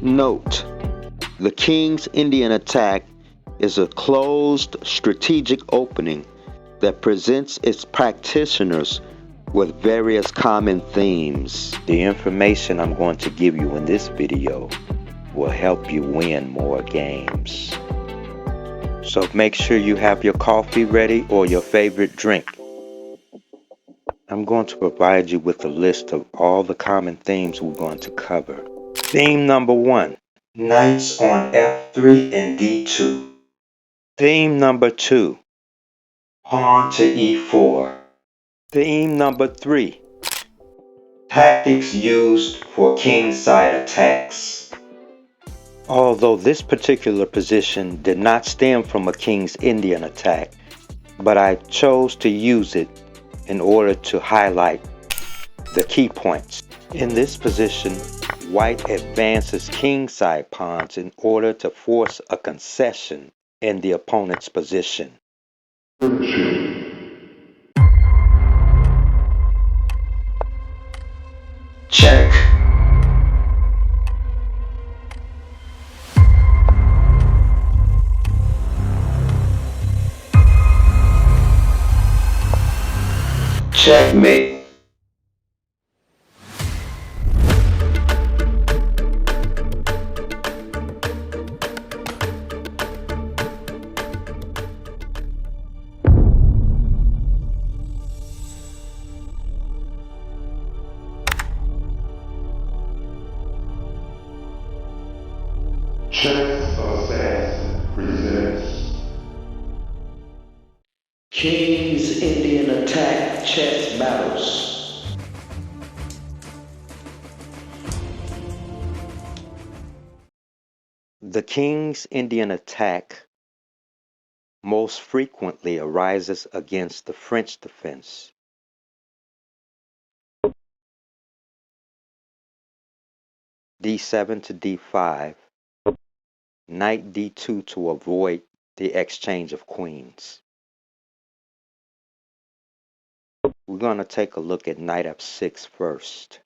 Note: the King's Indian attack is a closed strategic opening that presents its practitioners with various common themes. The information I'm going to give you in this video will help you win more games. So make sure you have your coffee ready or your favorite drink. I'm going to provide you with a list of all the common themes we're going to cover. Theme number 1, knights on f3 and d2. Theme number 2, pawn to e4. Theme number 3, tactics used for kingside attacks. Although this particular position did not stem from a King's Indian attack, but I chose to use it in order to highlight the key points. In this position, white advances kingside pawns in order to force a concession in the opponent's position. Check. Checkmate. Chess Assassin presents King's Indian Attack Chess Battles. The King's Indian attack most frequently arises against the French defense. d7 to d5, knight d2 to avoid the exchange of queens. We're going to take a look at knight f6 first.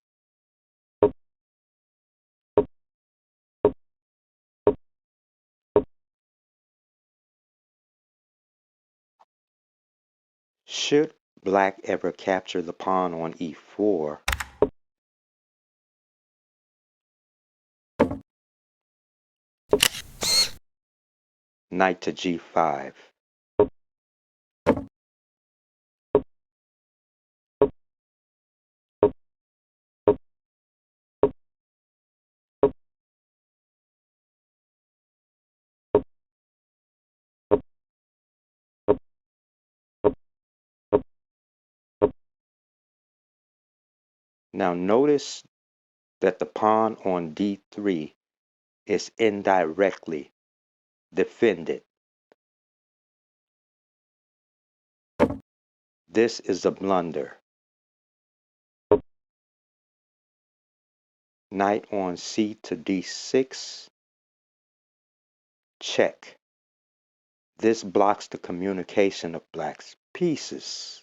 Should black ever capture the pawn on e4, knight to g5. Now notice that the pawn on d3 is indirectly defended. This is a blunder. Knight on c to d6. Check. This blocks the communication of black's pieces.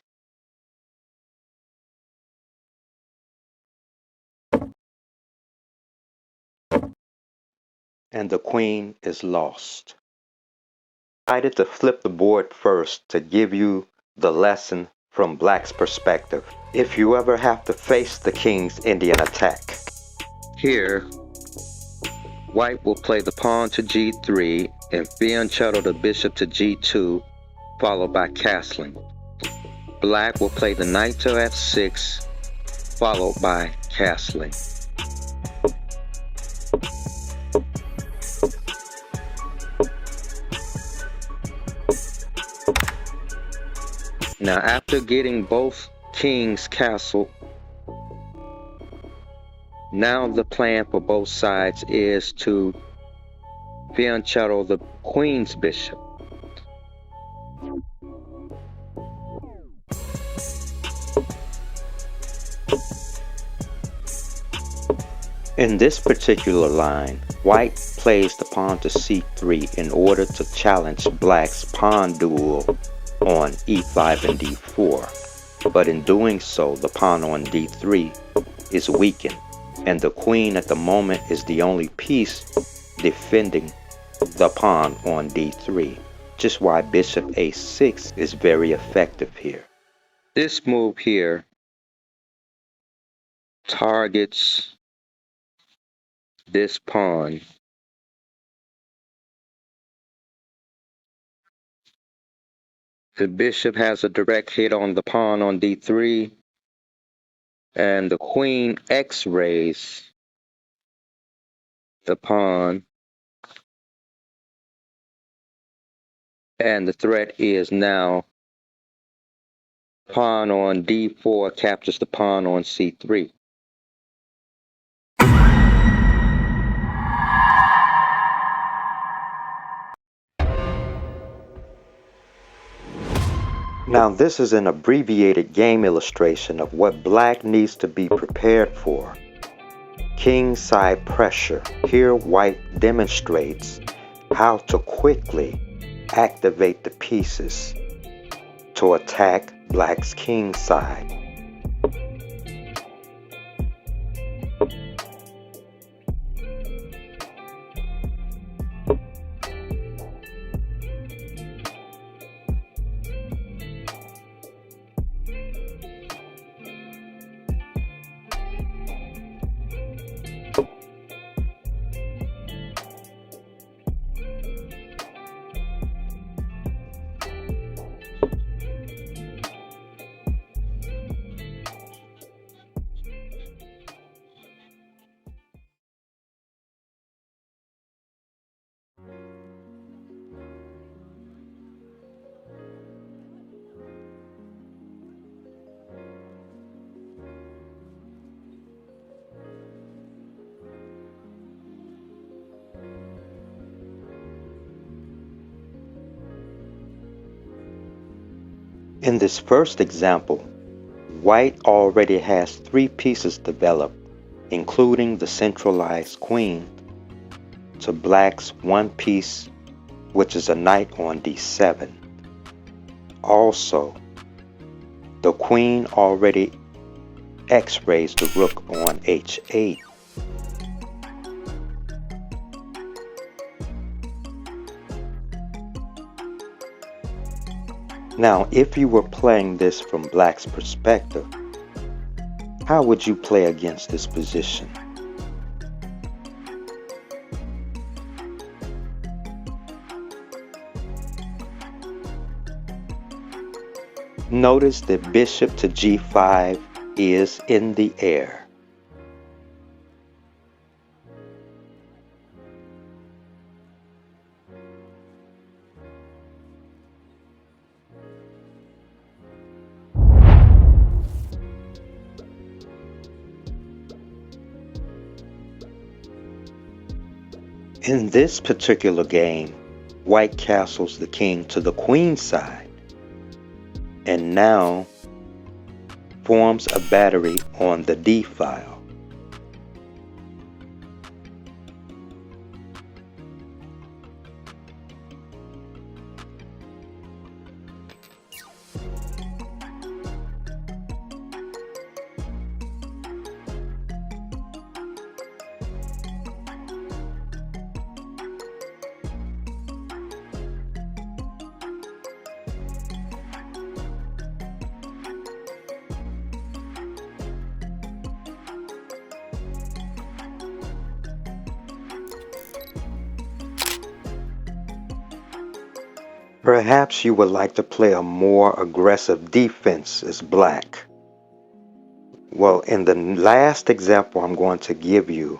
And the queen is lost. I decided to flip the board first to give you the lesson from black's perspective. If you ever have to face the King's Indian attack. Here, white will play the pawn to g3 and fianchetto the bishop to g2, followed by castling. Black will play the knight to f6, followed by castling. Now after getting both kings castled, now the plan for both sides is to fianchetto the queen's bishop. In this particular line, white plays the pawn to c3 in order to challenge black's pawn duel on e5 and d4, but in doing so, the pawn on d3 is weakened. and the queen at the moment is the only piece defending the pawn on d3. Just why bishop a6 is very effective here. This move here targets this pawn. The bishop has a direct hit on the pawn on d3, and the queen x-rays the pawn, and the threat is now pawn on d4 captures the pawn on c3. Now this is an abbreviated game illustration of what black needs to be prepared for. Kingside pressure. Here white demonstrates how to quickly activate the pieces to attack black's kingside. In this first example, white already has 3 pieces developed, including the centralized queen, to black's 1 piece, which is a knight on d7. Also, the queen already x-rays the rook on h8. Now, if you were playing this from black's perspective, how would you play against this position? Notice that bishop to g5 is in the air. In this particular game, white castles the king to the queen side and now forms a battery on the d file. Perhaps you would like to play a more aggressive defense as black. Well, in the last example I'm going to give you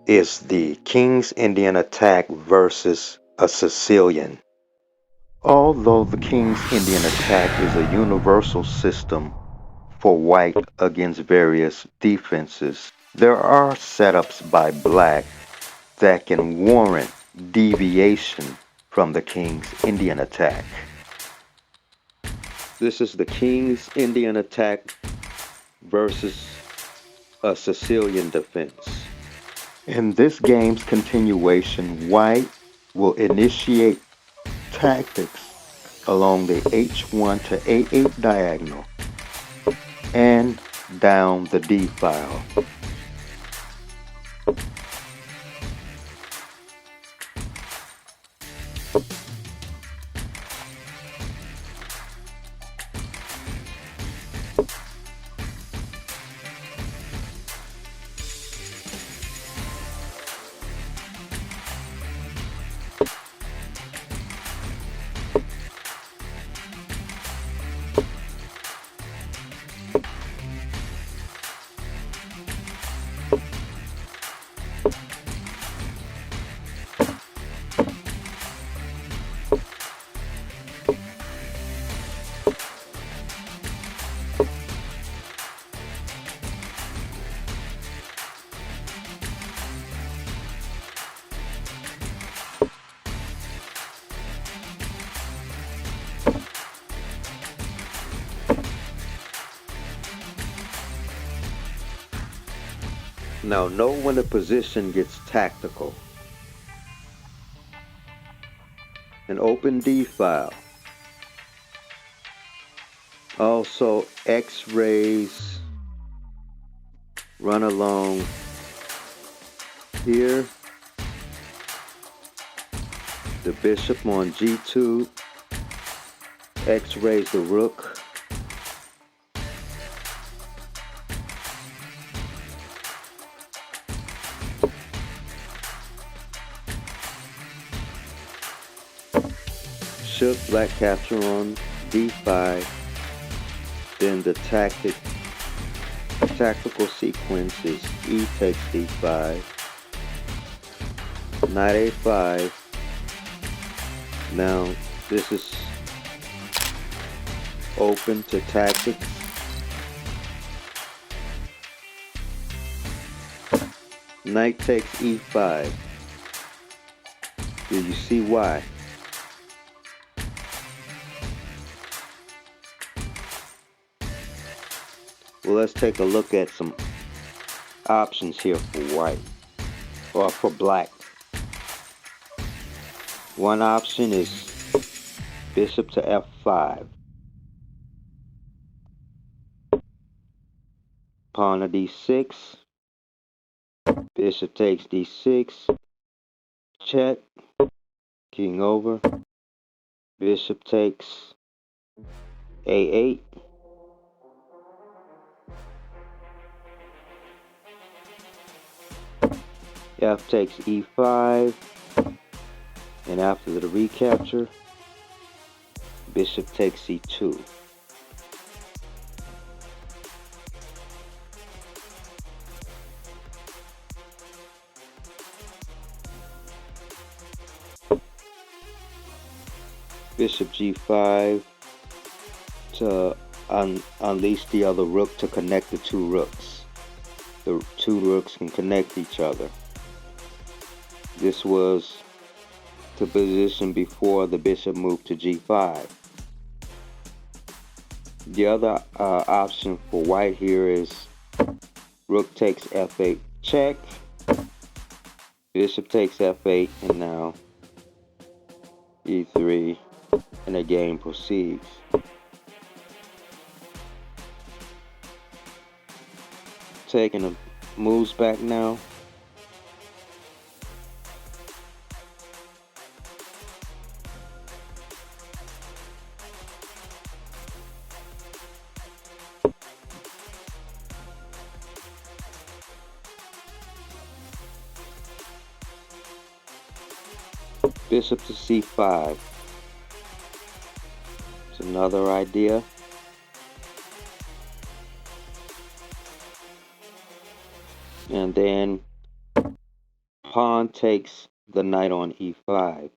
is the King's Indian attack versus a Sicilian. Although the King's Indian attack is a universal system for white against various defenses, there are setups by black that can warrant deviation from the King's Indian attack. This is the King's Indian attack versus a Sicilian defense. In this game's continuation, white will initiate tactics along the h1 to a8 diagonal and down the d file. Now know when the position gets tactical. An open D file. Also X-rays run along here. The bishop on G2. X-rays the rook. Shook black capture on D5. Then the tactical sequence is E takes D5. Knight A5. Now this is open to tactics. Knight takes E5. Do you see why? Well, let's take a look at some options here for white, or for black. One option is bishop to F5. Pawn to D6. Bishop takes D6. Check. King over. Bishop takes A8. F takes E5. And after the recapture, bishop takes C2. Bishop G5 to unleash the other rook to connect the two rooks. The two rooks can connect each other. This was the position before the bishop moved to G5. The other option for white here is rook takes F8 check. Bishop takes F8, and now E3, and the game proceeds. Taking the moves back now. Bishop to C5. It's another idea. And then pawn takes the knight on E5.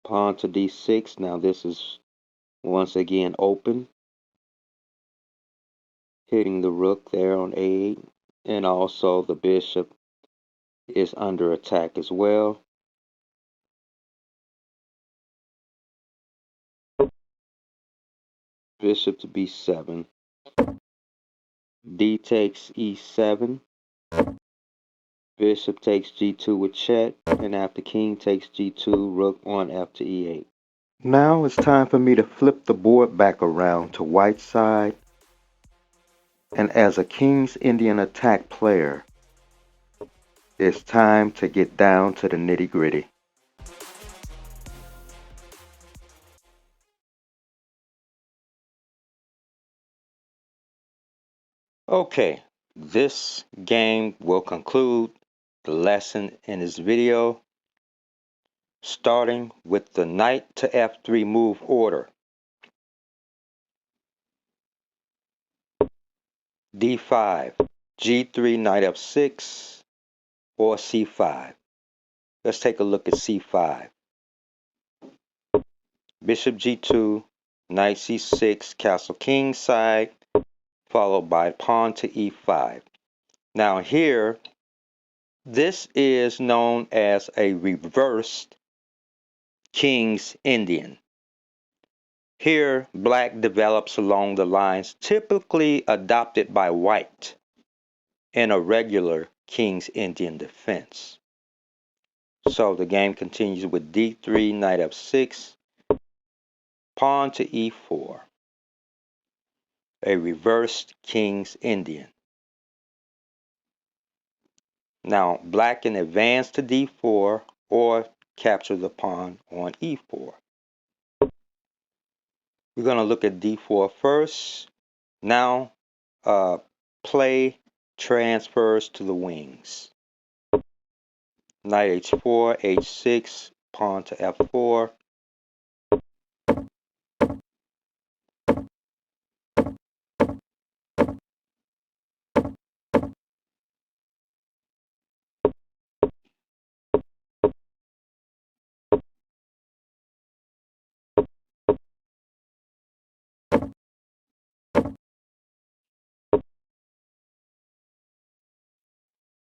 Pawn to D6. Now this is once again open. Hitting the rook there on A8. And also the bishop is under attack as well. Bishop to B7. D takes E7. Bishop takes G2 with check, and after king takes G2, rook on F to E8. Now it's time for me to flip the board back around to white side, and as a King's Indian attack player, it's time to get down to the nitty-gritty. Okay, this game will conclude the lesson in this video, starting with the knight to f3 move order. d5, g3, knight f6, or c5. Let's take a look at c5. Bishop g2, knight c6, castle king side, followed by pawn to e5. Now here, this is known as a reversed King's Indian. Here, black develops along the lines typically adopted by white in a regular King's Indian defense. So the game continues with d3, knight f6, pawn to e4, a reversed King's Indian. Now, black can advance to d4 or capture the pawn on e4. We're going to look at d4 first. Now, play transfers to the wings. Knight h4, h6, pawn to f4.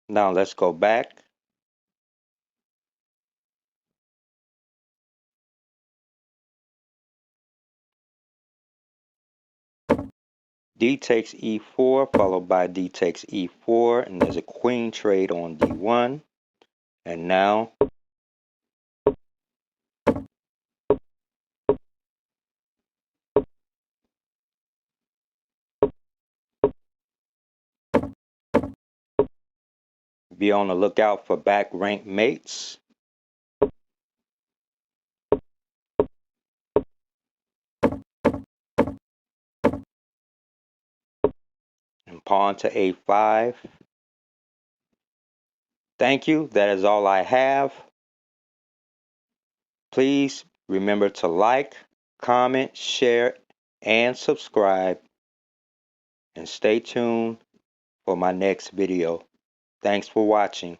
Now let's go back. D takes e4, followed by d takes e4, and there's a queen trade on d1. And now be on the lookout for back rank mates. And pawn to a5. Thank you. That is all I have. Please remember to like, comment, share, and subscribe. And stay tuned for my next video. Thanks for watching.